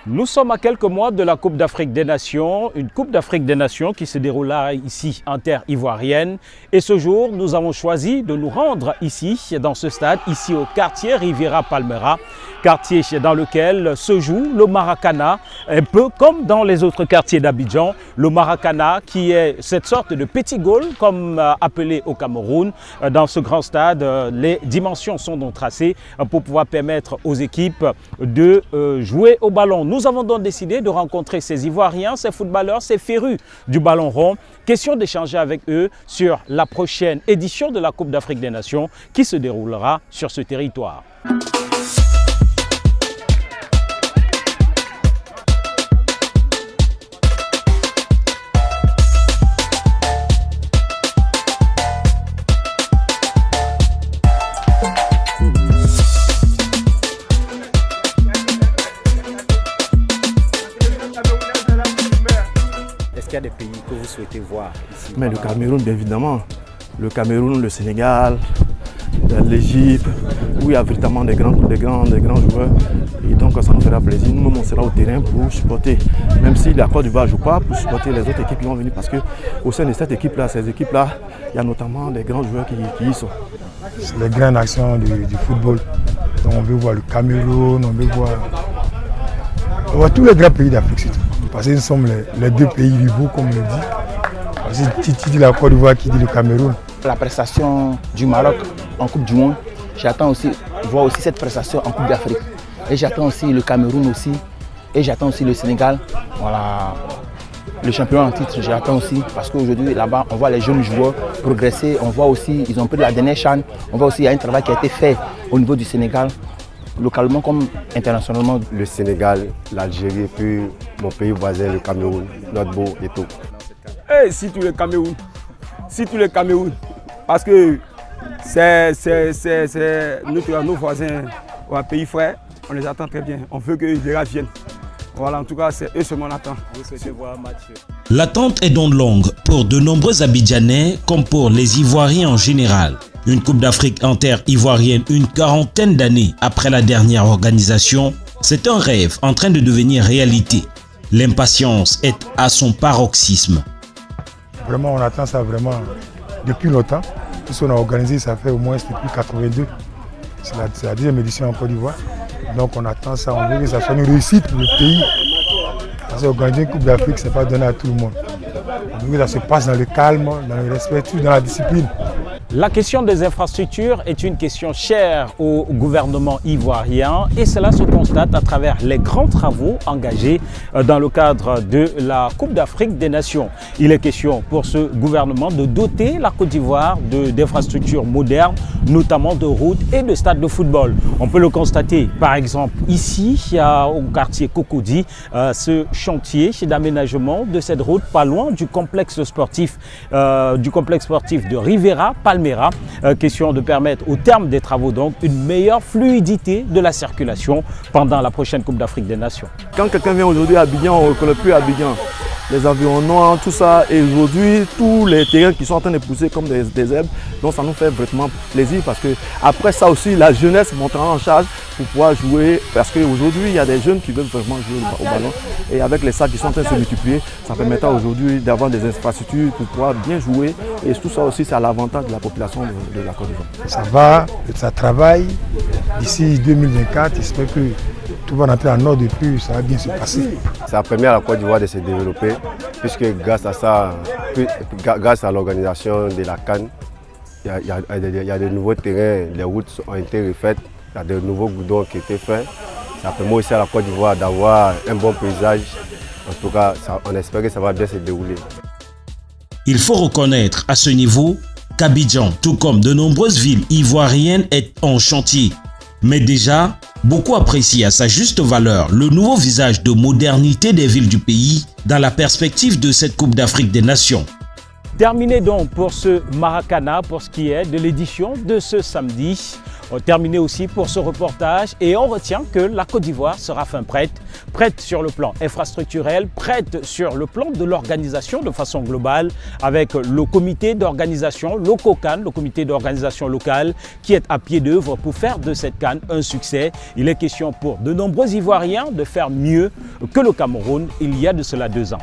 Nous sommes à quelques mois de la Coupe d'Afrique des Nations, une Coupe d'Afrique des Nations qui se déroulera ici en terre ivoirienne. Et ce jour, nous avons choisi de nous rendre ici, dans ce stade, ici au quartier Riviera Palmera, quartier dans lequel se joue le Maracana, un peu comme dans les autres quartiers d'Abidjan. Le Maracana qui est cette sorte de petit goal, comme appelé au Cameroun. Dans ce grand stade, les dimensions sont donc tracées pour pouvoir permettre aux équipes de jouer au ballon. Nous avons donc décidé de rencontrer ces Ivoiriens, ces footballeurs, ces férus du ballon rond. Question d'échanger avec eux sur la prochaine édition de la Coupe d'Afrique des Nations qui se déroulera sur ce territoire. Est-ce qu'il y a des pays que vous souhaitez voir ici? Mais le Cameroun, bien évidemment. Le Cameroun, le Sénégal, l'Égypte, où il y a véritablement des grands joueurs. Et donc ça nous fera plaisir. Nous, on sera au terrain pour supporter. Même si la Côte d'Ivoire ne joue pas, pour supporter les autres équipes qui vont venir. Parce qu'au sein de cette équipe-là, ces équipes-là, il y a notamment des grands joueurs qui y sont. C'est les grandes actions du football. Donc on veut voir le Cameroun, on veut voir tous les grands pays d'Afrique surtout. Parce que nous sommes les deux pays rivaux, comme on le dit. Parce que Titi dit la Côte d'Ivoire, qui dit le Cameroun. La prestation du Maroc en Coupe du Monde, j'attends aussi voir aussi cette prestation en Coupe d'Afrique. Et j'attends aussi le Cameroun aussi. Et j'attends aussi le Sénégal. Voilà, le champion en titre, j'attends aussi. Parce qu'aujourd'hui, là-bas, on voit les jeunes joueurs progresser. On voit aussi, ils ont pris la dernière CHAN. On voit aussi, il y a un travail qui a été fait au niveau du Sénégal, localement comme internationalement. Le Sénégal, l'Algérie et puis mon pays voisin, le Cameroun, notre beau et tout. Hey, si tu le Cameroun, parce que c'est nos voisins, un pays frère, on les attend très bien, on veut que les gars viennent. Voilà, en tout cas, c'est eux seulement on attend. Vous souhaitez voir un match? L'attente est donc longue pour de nombreux Abidjanais comme pour les Ivoiriens en général. Une Coupe d'Afrique en terre ivoirienne une quarantaine d'années après la dernière organisation, c'est un rêve en train de devenir réalité. L'impatience est à son paroxysme. Vraiment, on attend ça vraiment depuis longtemps. Tout ce qu'on a organisé, ça fait au moins depuis 82. C'est la deuxième édition en Côte d'Ivoire. Donc on attend ça, on veut que ça soit une réussite pour le pays. Parce qu'organiser une Coupe d'Afrique, ce n'est pas donné à tout le monde. On veut que ça se passe dans le calme, dans le respect, dans la discipline. La question des infrastructures est une question chère au gouvernement ivoirien et cela se constate à travers les grands travaux engagés dans le cadre de la Coupe d'Afrique des Nations. Il est question pour ce gouvernement de doter la Côte d'Ivoire d'infrastructures modernes, notamment de routes et de stades de football. On peut le constater par exemple ici au quartier Cocody, ce chantier d'aménagement de cette route pas loin du complexe sportif de Riviera Palmera. Question de permettre au terme des travaux donc une meilleure fluidité de la circulation pendant la prochaine Coupe d'Afrique des Nations. Quand quelqu'un vient aujourd'hui à Abidjan, on ne reconnaît plus Abidjan. Les environnements, tout ça, et aujourd'hui, tous les terrains qui sont en train de pousser comme des herbes, donc ça nous fait vraiment plaisir parce que après ça aussi, la jeunesse montera en charge pour pouvoir jouer, parce qu'aujourd'hui, il y a des jeunes qui veulent vraiment jouer au ballon, et avec les salles qui sont en train de se multiplier, ça permettra aujourd'hui d'avoir des infrastructures pour pouvoir bien jouer, et tout ça aussi, c'est à l'avantage de la population de la Côte d'Ivoire. Ça travaille, d'ici 2024, j'espère que tout va rentrer en ordre et puis ça va bien se passer. Ça permet à la Côte d'Ivoire de se développer, puisque grâce à ça, grâce à l'organisation de la CAN, il y a de nouveaux terrains, les routes ont été refaites, il y a de nouveaux goudrons qui ont été faits. Ça permet aussi à la Côte d'Ivoire d'avoir un bon paysage. En tout cas, on espère que ça va bien se dérouler. Il faut reconnaître à ce niveau qu'Abidjan, tout comme de nombreuses villes ivoiriennes, est en chantier. Mais déjà, beaucoup apprécient à sa juste valeur le nouveau visage de modernité des villes du pays dans la perspective de cette Coupe d'Afrique des Nations. Terminé donc pour ce Maracana, pour ce qui est de l'édition de ce samedi. Terminé aussi pour ce reportage et on retient que la Côte d'Ivoire sera fin prête sur le plan infrastructurel, prête sur le plan de l'organisation de façon globale avec le comité d'organisation, le COCAN, le comité d'organisation locale qui est à pied d'œuvre pour faire de cette CAN un succès. Il est question pour de nombreux Ivoiriens de faire mieux que le Cameroun il y a de cela 2 ans.